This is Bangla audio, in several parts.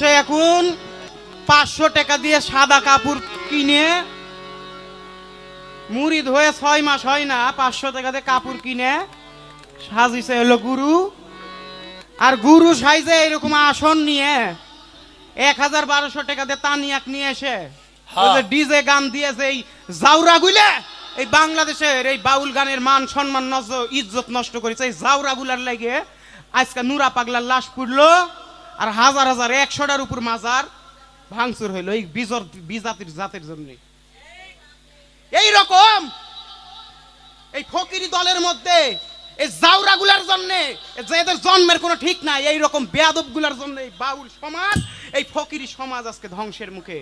সে এখন 500 টাকা দিয়ে সাদা কাপড় কিনে মুড়ি ধুয়ে 6 মাস হয় না 500 টাকা দিয়ে কাপড় কিনে সাজিছে হলো গুরু। আর গুরু সাইজে এরকম আসন নিয়ে 1000-1200 টাকা দিয়ে তানিয়াক নিয়ে এসে ডিজে গান দিয়েছে এই জাউরা গুলা এই বাংলাদেশের এই বাউল গানের মান সম্মান ইজ্জত নষ্ট করেছে। এই জাউরা গুলার লাগে আজকে নুরা পাগলার লাশ পুড়লো আর হাজার হাজার 100টার উপর মাজার ভাঙচুর হইলো এই বিজাতির জাতের জন্য। এই রকম এই ফকিরি দলের মধ্যে এই জাউরা গুলার জন্য যাদের জন্মের কোনো ঠিক নাই এই রকম বেয়াদব গুলার জন্য এই বাউল সমাজ এই ফকিরি সমাজ আজকে ধ্বংসের মুখে।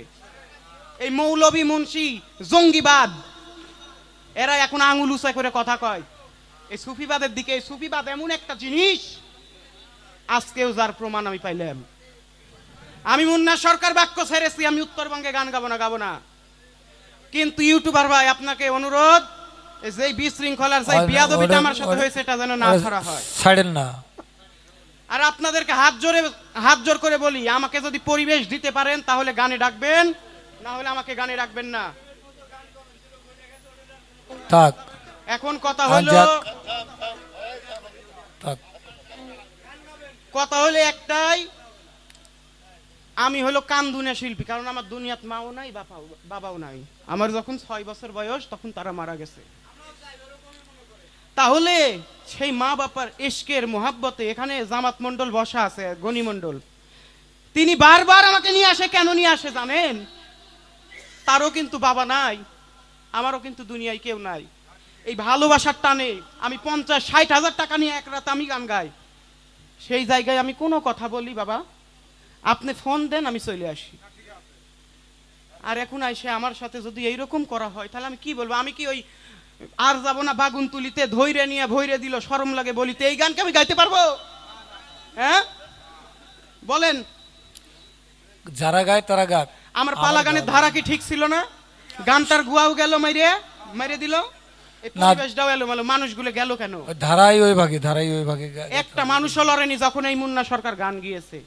এই মৌলবী মুন্সি জঙ্গিবাদ এরা এখন আঙুল উঁচা করে কথা কয় এই সুফিবাদের দিকে। এই সুফিবাদ এমন একটা জিনিস আজকেও যার প্রমাণ আমি পাইলাম। আমি মুন্না সরকার বাক্য ছেড়েছি, আমি উত্তরবঙ্গে গান গাবো না কিন্তু ইউটিউবার ভাই আপনাকে অনুরোধ যে বিশৃঙ্খলার যে বিয়াদবিটা আমার সাথে হয়েছে এটা যেন না ধরা হয়, ছাড়েন না। আর আপনাদেরকে হাত জোর করে বলি আমাকে যদি পরিবেশ দিতে পারেন তাহলে গানে ডাকবেন, না হলে আমাকে গানে ডাকবেন না। থাক এখন কথা হলো একটাই, আমি হলো কান্দুনে শিল্পী, কারণ আমার দুনিয়াত মাও নাই বাবাও নাই। আমার যখন 6 বছর বয়স তখন তারা মারা গেছে। তাহলে সেই মা বাবার ইশকের মোহাব্বতে এখানে জামাত মন্ডল বসা আছে, গনি মন্ডল, তিনি বারবার আমাকে নিয়ে আসে। কেন নিয়ে আসে জানেন? তারও কিন্তু বাবা নাই, আমারও কিন্তু দুনিয়ায় কেউ নাই। এই ভালোবাসার টানে আমি 50-60 হাজার টাকা নিয়ে এক রাত আমি গান গাই। সেই জায়গায় আমি কোনো কথা বলি বাবা আপনি ফোন দেন আমি চলে আসি। আর এখন আইসে আমার সাথে যদি এইরকম করা হয় তাহলে আমি কি বলবো? আমি কি ওই আর যাব না বাগুন তুলিতে ধৈর্য নিয়ে ভৈরে দিল শরম লাগে বলিতে এই গানকে আমি গাইতে পারবো? হ্যাঁ বলেন। যারা গায় তারা গাক। আমার পালা গানের ধারা কি ঠিক ছিল না? গানটার গুয়াও গেল মাইরে দিল, এই পরিবেশটাও এলো মানুষগুলো গেল কেন? ধারাই ওই ভাগে একটা মানুষও লড়েনি যখন এই মুন্না সরকার গান গিয়েছে।